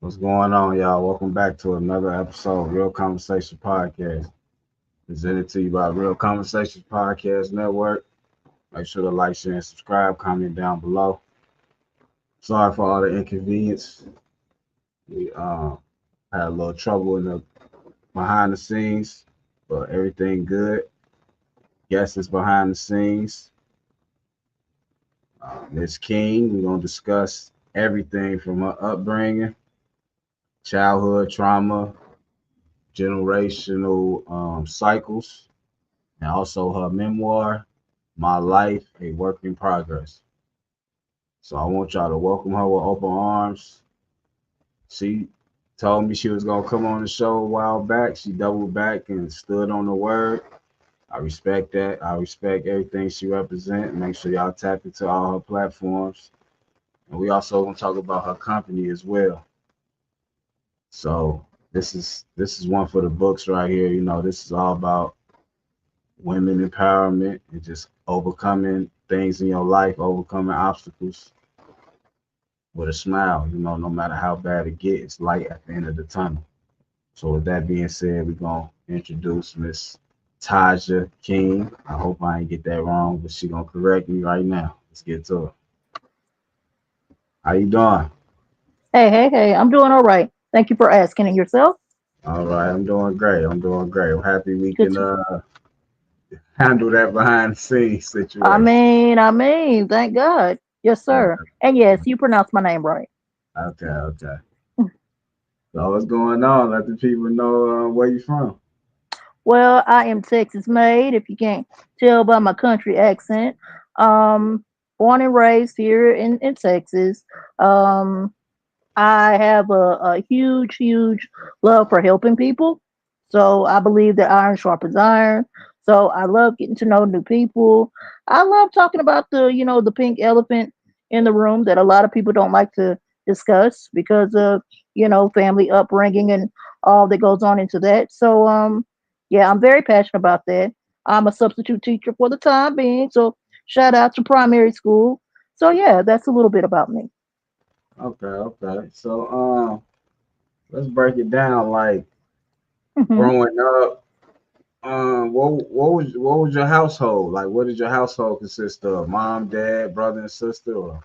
What's going on, y'all? Welcome back to another episode of Real Conversation Podcast. Presented to you by Real Conversations Podcast Network. Make sure to like, share, and subscribe. Comment down below. Sorry for all the inconvenience. We had a little trouble in the behind the scenes, but everything good. Guest is behind the scenes. Miss King. We're gonna discuss everything from her upbringing, childhood trauma, generational cycles, and also her memoir, My Life, a Work in Progress. So I want y'all to welcome her with open arms. She told me she was gonna come on the show a while back. She doubled back and stood on the word. I respect that. I respect everything she represents. Make sure y'all tap into all her platforms. And we also gonna talk about her company as well. So this is one for the books right here. This is all about women empowerment and just overcoming things in your life, overcoming obstacles with a smile. No matter how bad it gets, light at the end of the tunnel. So with that being said, we're gonna introduce Miss Taja King. I hope I ain't get that wrong, but she gonna correct me right now. Let's get to it. How you doing? Hey, I'm doing all right. Thank you for asking. And yourself? All right, I'm doing great. I'm doing great. I'm happy we Good. can handle that behind the scenes I situation. mean, I mean, thank God. Yes, Yeah. sir. And yes, you pronounced my name right. Okay, okay. So what's going on? Let the people know where you from. Well, I am Texas made, if you can't tell by my country accent. Um, Born and raised here in Texas. Um, I have a huge love for helping people. So I believe that iron sharpens iron. So I love getting to know new people. I love talking about the pink elephant in the room that a lot of people don't like to discuss because of, family upbringing and all that goes on into that. So, yeah, I'm very passionate about that. I'm a substitute teacher for the time being. So shout out to primary school. So yeah, that's a little bit about me. Okay, okay. So let's break it down. Like Mhm. growing up, what was your household? Like what did your household consist of? Mom, dad, brother and sister, or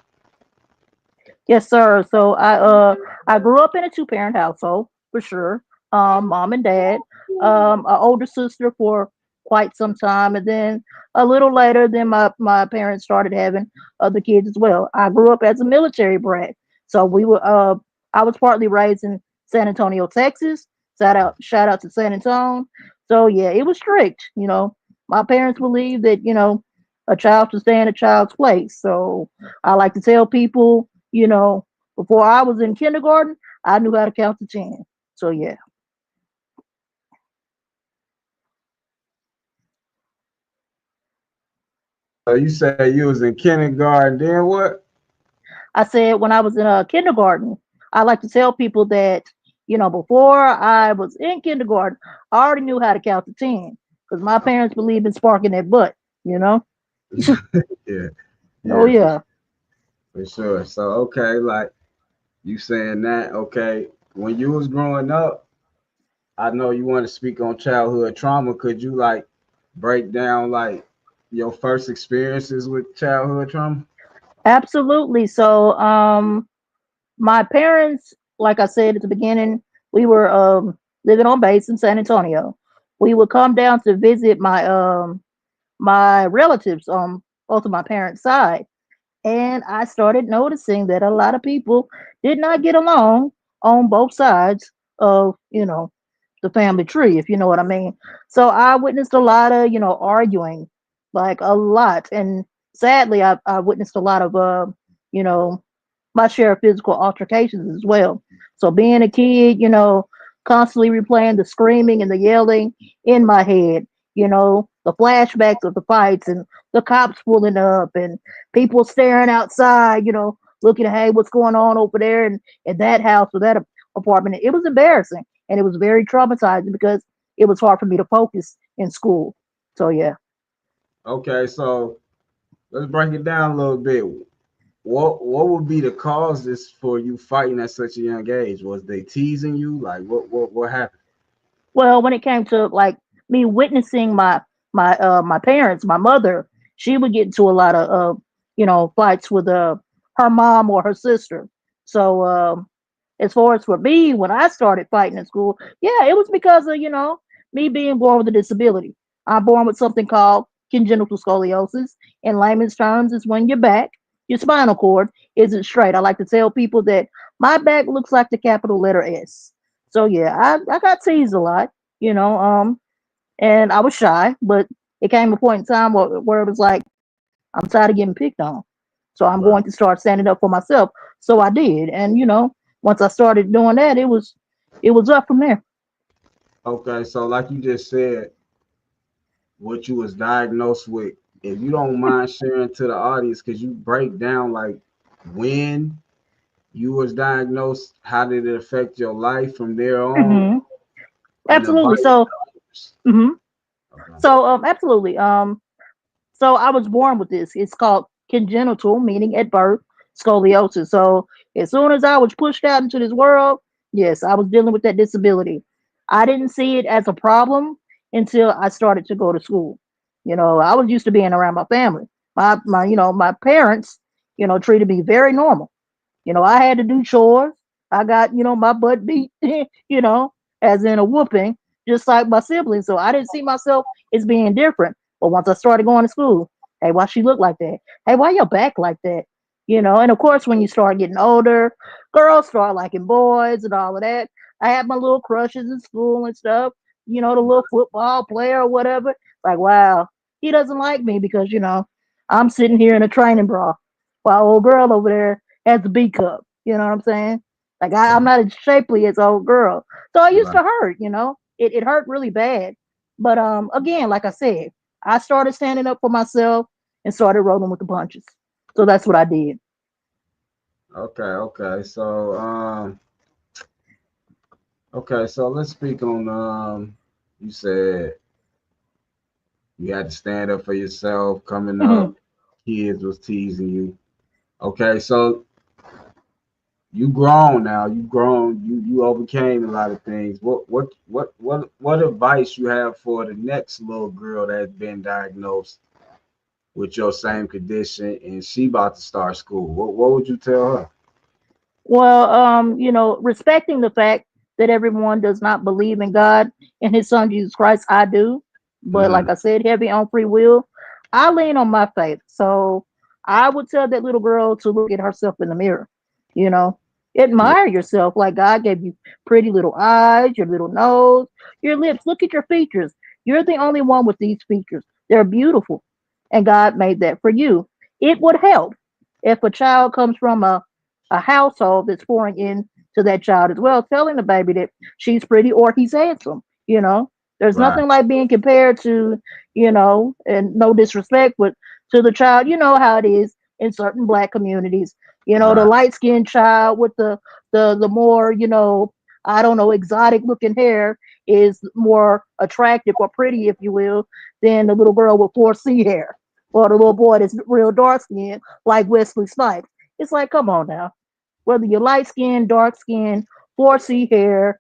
Yes, sir. So I grew up in a two-parent household for sure. Mom and dad. An older sister for quite some time, and then a little later, then my parents started having other kids as well. I grew up as a military brat, so I was partly raised in San Antonio, Texas. Shout out to San Antonio. So yeah, it was strict. My parents believed that a child should stay in a child's place. So I like to tell people before I was in kindergarten, I knew how to count to 10. So yeah, so you say you was in kindergarten, then what? I said when I was in kindergarten, I like to tell people that, before I was in kindergarten, I already knew how to count to 10 because my parents believe in sparking their butt, you know? Yeah, Oh, yeah, yeah. for sure. So okay, like you saying that, okay. When you was growing up, I know you want to speak on childhood trauma. Could you like break down like your first experiences with childhood trauma? Absolutely. So, my parents, like I said at the beginning, we were living on base in San Antonio. We would come down to visit my relatives on both of my parents' side. And I started noticing that a lot of people did not get along on both sides of, the family tree, if you know what I mean. So I witnessed a lot of, arguing, like a lot. And sadly, I witnessed a lot of, you know, my share of physical altercations as well. So being a kid, constantly replaying the screaming and the yelling in my head, the flashbacks of the fights and the cops pulling up and people staring outside, looking at, hey, what's going on over there in that house or that apartment. It was embarrassing and it was very traumatizing because it was hard for me to focus in school. So yeah. Okay, so let's break it down a little bit. what would be the causes for you fighting at such a young age? Was they teasing you? Like what happened? Well, when it came to like me witnessing my parents, my mother, she would get into a lot of fights with her mom or her sister. So as far as for me, when I started fighting in school, yeah, it was because of me being born with a disability. I'm born with something called congenital scoliosis. In layman's terms, is when your spinal cord isn't straight. I like to tell people that my back looks like the capital letter S. So yeah, I got teased a lot, you know, and I was shy, but it came a point in time where it was like, I'm tired of getting picked on. So I'm Right. going to start standing up for myself. So I did. And once I started doing that, it was up from there. Okay, so like you just said, what you was diagnosed with. If you don't mind sharing to the audience, could you break down like when you was diagnosed, how did it affect your life from there on, Hmm. and Absolutely. advice So, to others? hmm Okay. absolutely. So I was born with this. It's called congenital, meaning at birth, scoliosis. So as soon as I was pushed out into this world, yes, I was dealing with that disability. I didn't see it as a problem until I started to go to school. I was used to being around my family. My parents, treated me very normal. I had to do chores. I got, my butt beat, as in a whooping, just like my siblings. So I didn't see myself as being different. But once I started going to school, hey, why she look like that? Hey, why your back like that? And of course, when you start getting older, girls start liking boys and all of that. I had my little crushes in school and stuff. The little football player or whatever. Like, wow, he doesn't like me because I'm sitting here in a training bra, while old girl over there has the B cup. You know what I'm saying? Like I'm not as shapely as old girl. So I used Right. to hurt. It hurt really bad. But again, like I said, I started standing up for myself and started rolling with the punches. So that's what I did. Okay. So let's speak on you said you had to stand up for yourself coming Hmm. up, kids was teasing you. Okay, so you grown now. You grown. You overcame a lot of things. What advice you have for the next little girl that's been diagnosed with your same condition and she about to start school? What would you tell her? Well, respecting the fact that everyone does not believe in God and His Son Jesus Christ, I do. But Hmm. like I said, heavy on free will, I lean on my faith. So I would tell that little girl to look at herself in the mirror. You know, Yeah. admire yourself. Like God gave you pretty little eyes, your little nose, your lips. Look at your features. You're the only one with these features. They're beautiful, and God made that for you. It would help if a child comes from a household that's pouring in to that child as well, telling the baby that she's pretty or he's handsome. There's Right. nothing like being compared to, and no disrespect, but to the child. You know how it is in certain black communities. The Right. light skinned child with the more, I don't know, exotic looking hair is more attractive or pretty, if you will, than the little girl with 4C hair or the little boy that's real dark skinned like Wesley Snipes. It's like, come on now. Whether you're light skinned, dark skinned, 4C hair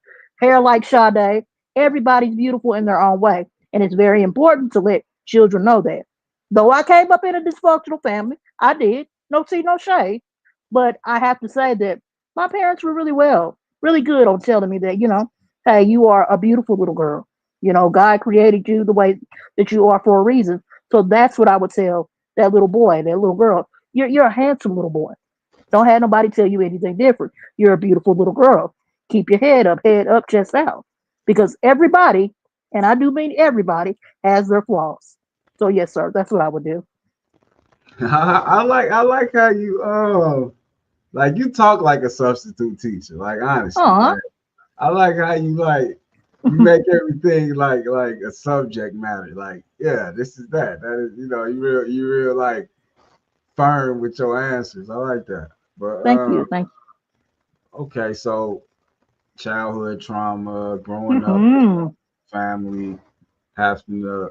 like Sade, everybody's beautiful in their own way. And it's very important to let children know that. Though I came up in a dysfunctional family, I did. No tea, no shade. But I have to say that my parents were really good on telling me that, hey, you are a beautiful little girl. God created you the way that you are for a reason. So that's what I would tell that little boy, that little girl. You're a handsome little boy. Don't have nobody tell you anything different. You're a beautiful little girl. Keep your head up, chest out. Because everybody, and I do mean everybody, has their flaws. So yes, sir, that's what I would do. I like how you like you talk like a substitute teacher. Like honestly, Aw. like I like how you make everything like a subject matter. Like, yeah, this is that. That is, you real like firm with your answers. I like that. But Thank you. Thank okay, so childhood trauma, you. growing up with Hmm. family, having to,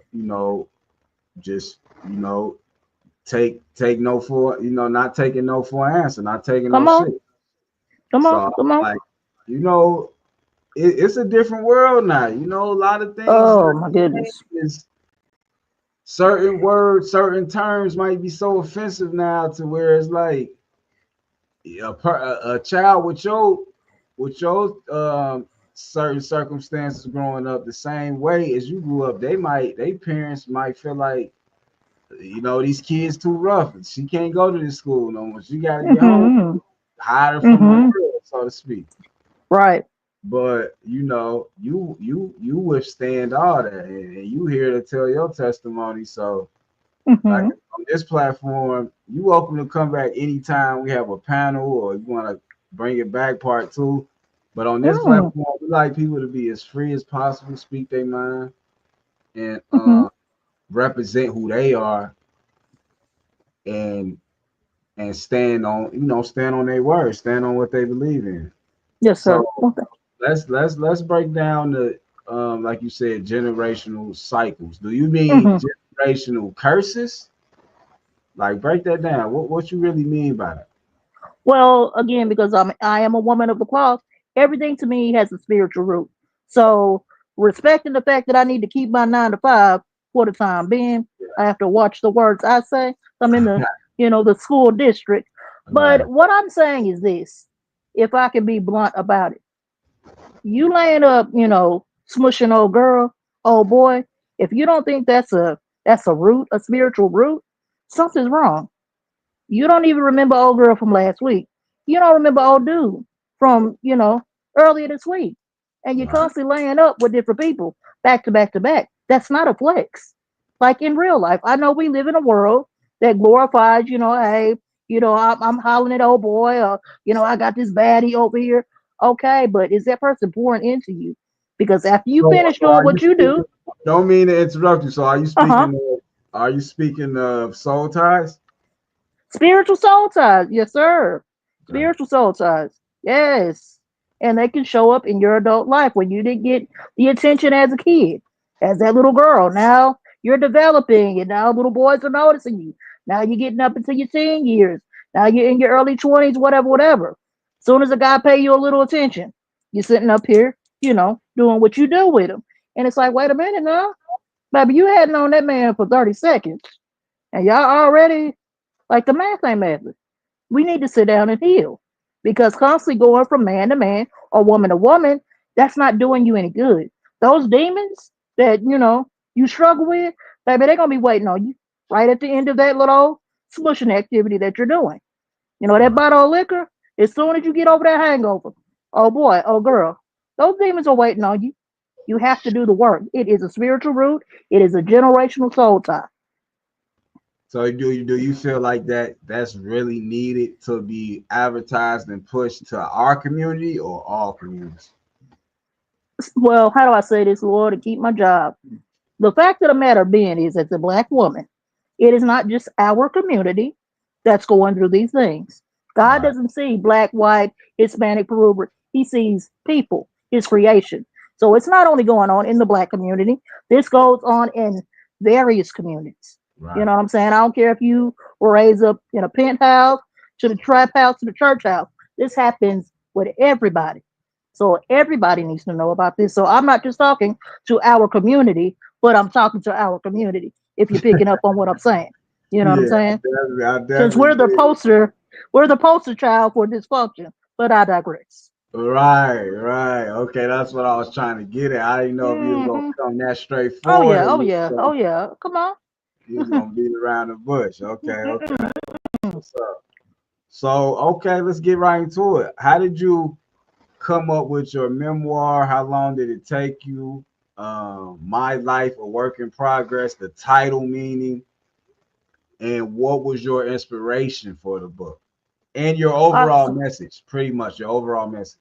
just, you know, take no for not taking no for an answer, not taking no Come on, shit. come on, So come on. like you know, it's a different world now. A lot of things Oh not my the goodness. same. Is certain words, certain terms might be so offensive now to where it's like a child with your certain circumstances growing up the same way as you grew up, they parents might feel like these kids too rough. She can't go to this school no more. She got to get home, Mhm. hide her from the Mhm. world, so to speak. Right. But you withstand all that, and you here to tell your testimony. So, like Mhm. on this platform, you welcome to come back anytime we have a panel or you want to bring it back part two. But on this Mm. platform, we like people to be as free as possible, speak their mind, and Mhm. represent who they are, and stand on their word, stand on what they believe in. Yes, So sir. Okay. let's break down the like you said, generational cycles. Do you mean Mhm. generational curses? Like break that down. What you really mean by that? Well, again, because I am a woman of the cloth, everything to me has a spiritual root. So, respecting the fact that I need to keep my 9 to 5 for the time being, I have to watch the words I say. I'm in the school district. Right. But what I'm saying is this: if I can be blunt about it, you laying up, smushing old girl, old boy. If you don't think that's a root, a spiritual root, something's wrong. You don't even remember old girl from last week. You don't remember old dude from, earlier this week. And you're Right. constantly laying up with different people back to back to back. That's not a flex. Like in real life, I know we live in a world that glorifies, hey, I'm hollering at old boy, or, I got this baddie over here. Okay, but is that person pouring into you? Because after you finish So doing are you what you speaking? do, Don't mean to interrupt you. So uh huh, are you speaking of soul ties? spiritual soul ties, yes, sir. Okay. Spiritual soul ties, yes. And they can show up in your adult life when you didn't get the attention as a kid, as that little girl. Now you're developing, and now little boys are noticing you. Now you're getting up into your teen years. Now you're in your early 20s, whatever, whatever. Soon as a guy pay you a little attention, you're sitting up here, doing what you do with him. And it's like, wait a minute now, baby, you hadn't known that man for 30 seconds, and y'all already like the math ain't math. We need to sit down and heal because constantly going from man to man or woman to woman, that's not doing you any good. Those demons that you struggle with, baby, they're gonna be waiting on you right at the end of that little smushing activity that you're doing. That Right. bottle of liquor, as soon as you get over that hangover, oh boy, oh girl, those demons are waiting on you. You have to do the work. It is a spiritual root, it is a generational soul tie. So do you feel like that's really needed to be advertised and pushed to our community or all communities? Well, how do I say this, Lord, to keep my job? The fact of the matter being is, as a black woman, it is not just our community that's going through these things. God Right. doesn't see black, white, Hispanic, Peruvian. He sees people, his creation. So it's not only going on in the black community, this goes on in various communities. You Right. know what I'm saying? I don't care if you were raised up in a penthouse, to the trap house, to the church house. This happens with everybody. So everybody needs to know about this. So I'm not just talking to our community, but I'm talking to our community. If you're picking up on what I'm saying, you know what I'm Yeah, saying? I Since definitely did. we're the poster child for dysfunction. But I digress. Right, right. Okay, that's what I was trying to get at. I didn't know if you was gonna Hmm. come that Oh straightforward yeah, or oh yeah, oh yeah. Come on. you was gonna beat around the bush. Okay, okay. Mm-mm. What's up? So, okay, let's get right into it. How did you come up with your memoir? How long did it take you? My life, a work in progress, the title meaning, and what was your inspiration for the book? And your overall Awesome. message, pretty much your overall message.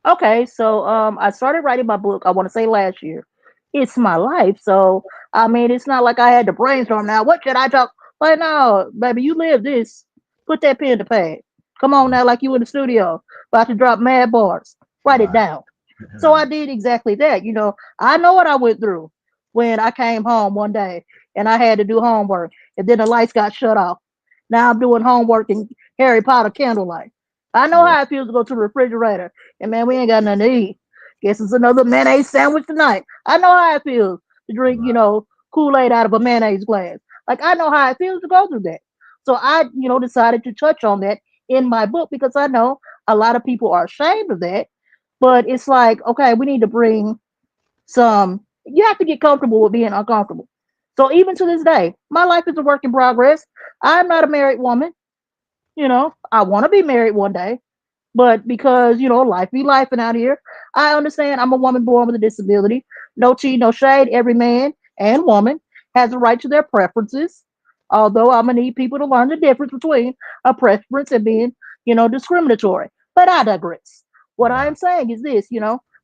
Okay, so I started writing my book, I want to say last year. It's my life. So I mean it's not like I had to brainstorm now. What should I talk? Like no, baby, you live this. Put that pen to pad. Come on now, like you in the studio, about to drop mad bars. Write it Right. down. So I did exactly that. I know what I went through when I came home one day and I had to do homework. and then the lights got shut off. Now I'm doing homework and Harry Potter candlelight. I know Yeah. how it feels to go to the refrigerator and man, we ain't got nothing to eat. Guess it's another mayonnaise sandwich tonight. I know how it feels to drink, Right. Kool-Aid out of a mayonnaise glass. Like I know how it feels to go through that. So I, decided to touch on that in my book because I know a lot of people are ashamed of that. But it's like, okay, we need to bring you have to get comfortable with being uncomfortable. So even to this day, my life is a work in progress. I'm not a married woman. I want to be married one day. But because, life be life and out here, I understand I'm a woman born with a disability. No tea, no shade. Every man and woman has a right to their preferences. Although I'm gonna need people to learn the difference between a preference and being, discriminatory. But I digress. What I am Right. saying is this,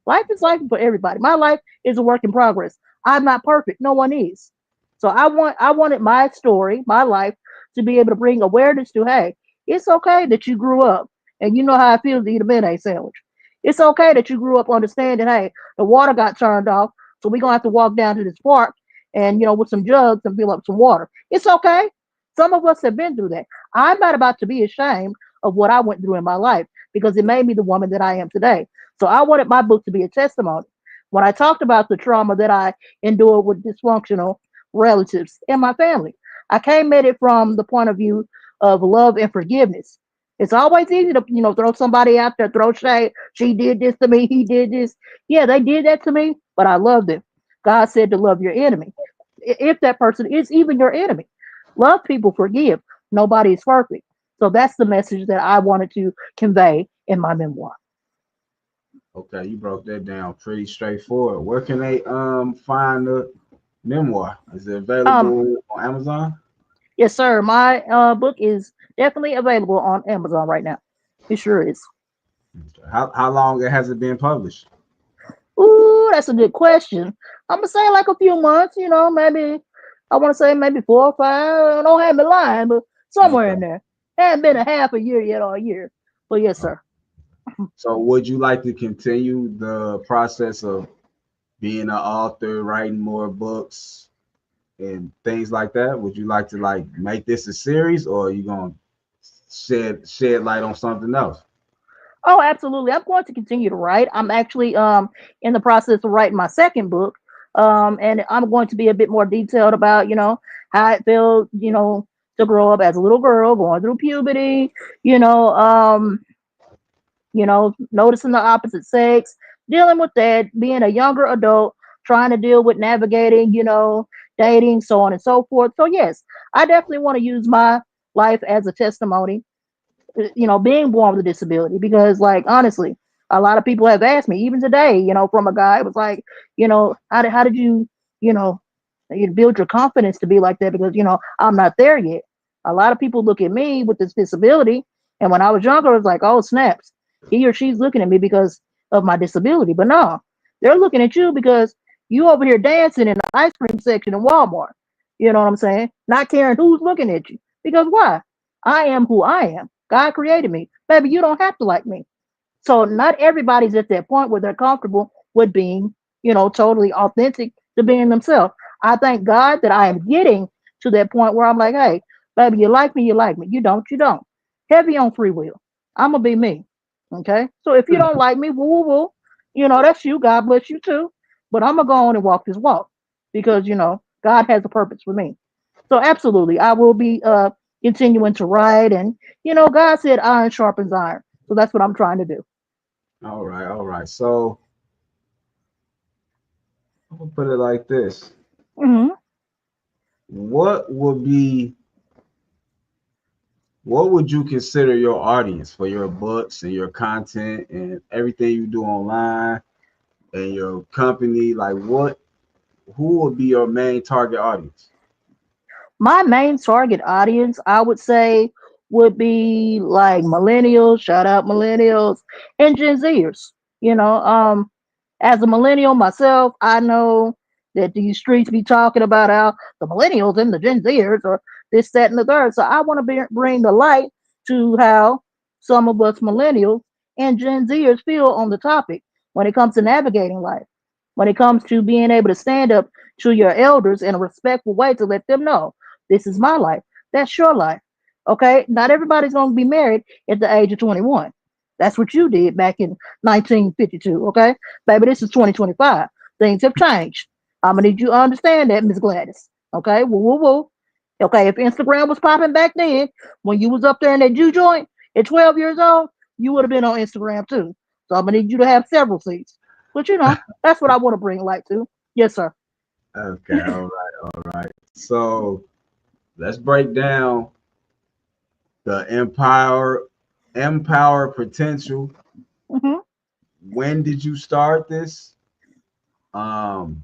life is life for everybody. My life is a work in progress. I'm not perfect. No one is. So I wanted my story, my life, to be able to bring awareness to, hey, it's okay that you grew up and you know how it feels to eat a mayonnaise sandwich. It's okay that you grew up understanding, hey, the water got turned off, so we're gonna have to walk down to this park and with some jugs and fill up some water. It's okay. Some of us have been through that. I'm not about to be ashamed of what I went through in my life because it made me the woman that I am today. So I wanted my book to be a testimony. When I talked about the trauma that I endured with dysfunctional relatives in my family, I came at it from the point of view of love and forgiveness. It's always easy to, throw somebody out there, throw shade. She did this to me. He did this. Yeah, they did that to me, but I loved them. God said to love your enemy. If that person is even your enemy, love people, forgive. Nobody is perfect. So that's the message that I wanted to convey in my memoir. Okay, you broke that down pretty straightforward. Where can they find the memoir? Is it Um, available on Amazon? yes, sir. My book is definitely available on Amazon right now. It sure is. Okay. How long has it been published? Ooh, that's a good question. I'm gonna say like a few months, maybe I want to say maybe 4 or 5. Don't have me lying, but somewhere Okay. in there. Hasn't been a half a year yet or a year. But yes, Uh, sir. So would you like to continue the process of being an author, writing more books and things like that? Would you like to like make this a series or are you gonna shed light on something else? Oh, absolutely. I'm going to continue to write. I'm actually in the process of writing my second book. And I'm going to be a bit more detailed about, how it felt, to grow up as a little girl, going through puberty, you know, um, noticing the opposite sex, dealing with that, being a younger adult, trying to deal with navigating, dating, so on and so forth. So yes, I definitely want to use my life as a testimony, being born with a disability. Because, like, honestly, a lot of people have asked me, even today, from a guy, it was like, how did you, you know, you build your confidence to be like that? Because, I'm not there yet. A lot of people look at me with this disability. And when I was younger, it was like, oh, snaps. He or she's looking at me because of my disability. But no, they're looking at you because you over here dancing in the ice cream section in Walmart. You know what I'm saying? Not caring who's looking at you. Because why? I am who I am. God created me. Baby, you don't have to like me. So not everybody's at that point where they're comfortable with being, totally authentic to being themselves. I thank God that I am getting to that point where I'm like, hey, baby, you like me, you like me. You don't, you don't. Heavy on free will. I'm gonna be me. Okay. So if you don't like me, woo woo woo, that's you. God bless you too. But I'm gonna go on and walk this walk because God has a purpose for me. So absolutely, I will be continuing to write, and God said iron sharpens iron. So that's what I'm trying to do. All right, all right. So I'm gonna put it like this. Hmm. What would be what would you consider your audience for your books and your content and everything you do online and your company? Like what who would be your main target audience? My main target audience, I would say, would be like millennials, shout out millennials, and Gen Zers. As a millennial myself, I know that these streets be talking about how the millennials and the Gen Zers or this, that, and the third. So I want to bring the light to how some of us millennials and Gen Zers feel on the topic when it comes to navigating life, when it comes to being able to stand up to your elders in a respectful way to let them know This is my life. That's your life. Okay? Not everybody's going to be married at the age of 21. That's what you did back in 1952. Okay? Baby, this is 2025. Things have changed. I'm going to need you to understand that, Miss Gladys. Okay? Woo, woo, woo. Okay, if Instagram was popping back then, when you was up there in that Jew joint at 12 years old, you would have been on Instagram too. So I'm gonna need you to have several seats. But that's what I want to bring light to. Yes, sir. Okay, all right, all right. So let's break down the empower potential. Hmm. When did you start this? Um,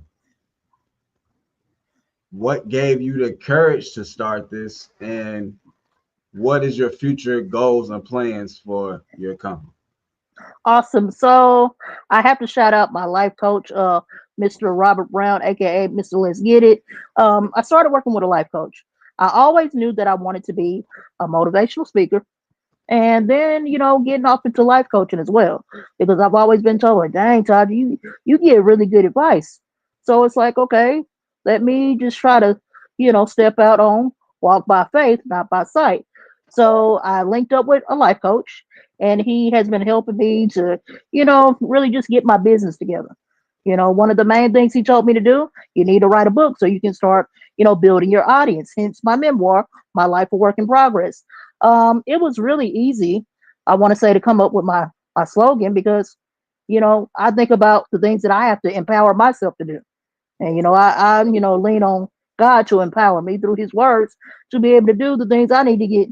what gave you the courage to start this, and what is your future goals and plans for your company? Awesome. So I have to shout out my life coach, Mr. Robert Brown, aka Mr. Let's Get It. I started working with a life coach. I always knew that I wanted to be a motivational speaker. And then, getting off into life coaching as well, because I've always been told, like, dang, Todd, you get really good advice. So it's like, okay, let me just try to, step out on walk by faith, not by sight. So I linked up with a life coach, and he has been helping me to, really just get my business together. One of the main things he told me to do, you need to write a book so you can start, building your audience. Hence my memoir, My Life of Work in Progress. It was really easy, I want to say, to come up with my slogan because, I think about the things that I have to empower myself to do. And I lean on God to empower me through His words to be able to do the things I need to get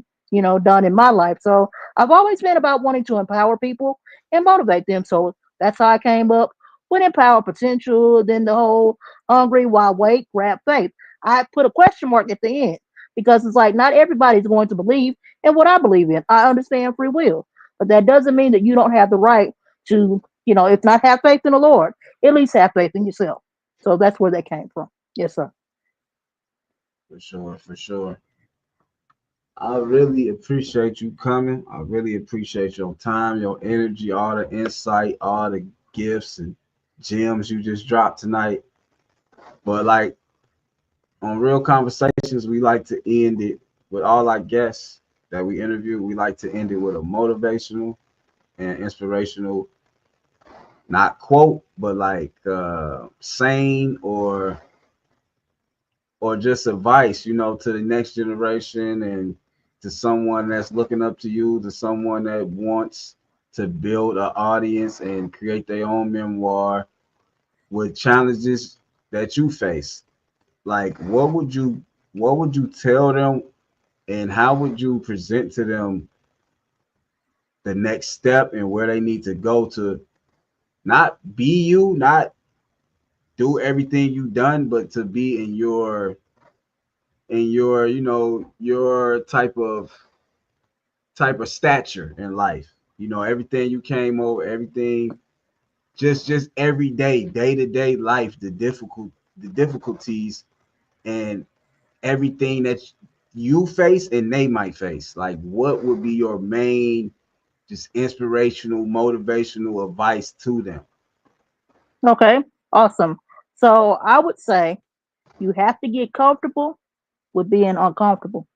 done in my life. So I've always been about wanting to empower people and motivate them. So that's how I came up with empower potential. Then the whole hungry while wait grab faith. I put a question mark at the end because it's like not everybody's going to believe in what I believe in. I understand free will, but that doesn't mean that you don't have the right to if not have faith in the Lord, at least have faith in yourself. So that's where that came from. Yes, sir. For sure, for sure. I really appreciate you coming. I really appreciate your time, your energy, all the insight, all the gifts and gems you just dropped tonight. But like on real conversations, we like to end it with all our guests that we interview. We like to end it with a motivational and inspirational, not quote, but like saying or just advice, to the next generation and to someone that's looking up to you, to someone that wants to build an audience and create their own memoir with challenges that you face. Like what would you tell them and how would you present to them the next step and where they need to go to not be you, not do everything you done, but to be in your your type of stature in life. Everything you came over, everything, just day to day life, the difficulties and everything that you face and they might face. Like, what would be your main, just inspirational, motivational advice to them? Okay, awesome. So I would say you have to get comfortable with being uncomfortable.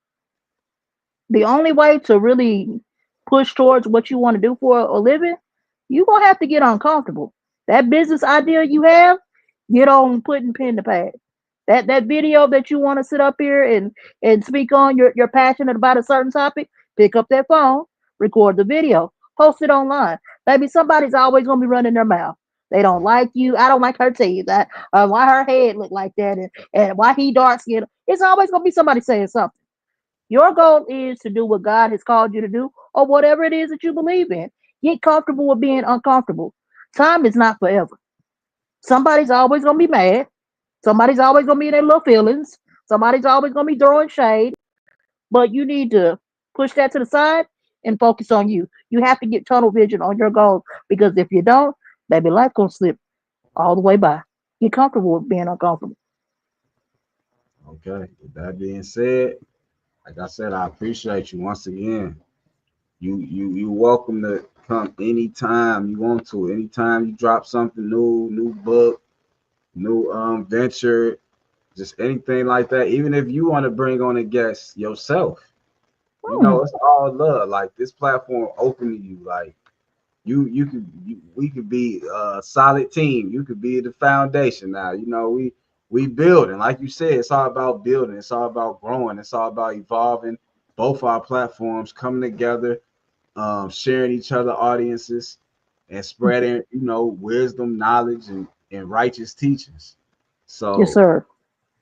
The only way to really push towards what you want to do for a living, you're gonna have to get uncomfortable. That business idea you have, get on putting pen to pad. That video that you want to sit up here and speak on, you're passionate about a certain topic, pick up that phone, record the video, post it online. Maybe somebody's always gonna be running their mouth. They don't like you. I don't like her teeth. That why her head look like that, and why he dark skinned. It's always gonna be somebody saying something. Your goal is to do what God has called you to do or whatever it is that you believe in. Get comfortable with being uncomfortable. Time is not forever. Somebody's always going to be mad. Somebody's always going to be in their little feelings. Somebody's always going to be throwing shade. But you need to push that to the side and focus on you. You have to get tunnel vision on your goals because if you don't, baby, life going to slip all the way by. Get comfortable with being uncomfortable. Okay. With that being said, like I said, I appreciate you once again. You welcome to come anytime you want to. Anytime you drop something new book, new venture, just anything like that. Even if you want to bring on a guest yourself, Hmm. it's all love. Like this platform open to you. Like we could be a solid team. You could be the foundation now. We building. Like you said, it's all about building. It's all about growing. It's all about evolving. Both our platforms coming together, sharing each other audiences and spreading, wisdom, knowledge, and righteous teachings. Yes, So sir.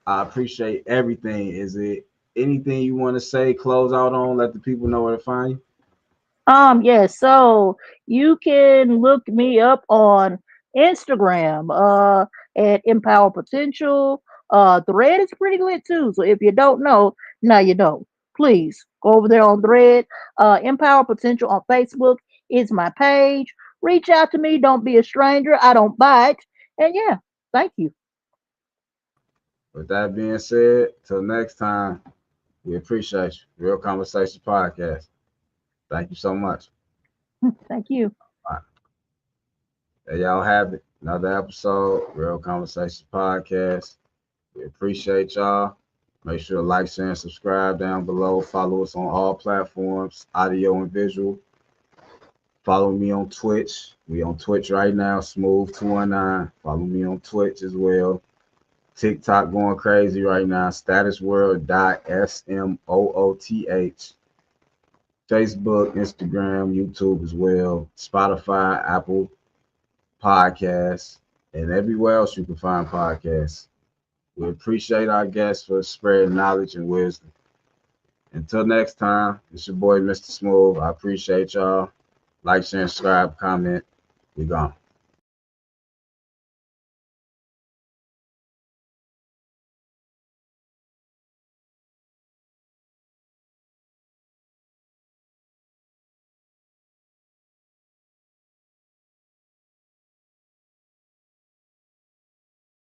I appreciate everything. Is it anything you want to say, close out on, let the people know where to find you? Yes, so you can look me up on Instagram, at Empower Potential. Thread is pretty lit too. So if you don't know, now you know. Please go over there on Thread. Empower Potential on Facebook is my page. Reach out to me. Don't be a stranger. I don't bite. And yeah, thank you. With that being said, till next time, we appreciate you. Real Conversation Podcast. Thank you so much. Thank you. All right. There y'all have it. Another episode, Real Conversation Podcast. We appreciate y'all. Make sure to like, share, and subscribe down below. Follow us on all platforms, audio and visual. Follow me on Twitch. We on Twitch right now, Smooth219. Follow me on Twitch as well. TikTok going crazy right now. Statusworld.smooth. Facebook, Instagram, YouTube as well. Spotify, Apple Podcasts, and everywhere else you can find podcasts. We appreciate our guests for spreading knowledge and wisdom. Until next time, it's your boy, Mr. Smooth. I appreciate y'all. Like, share, subscribe, comment. We gone.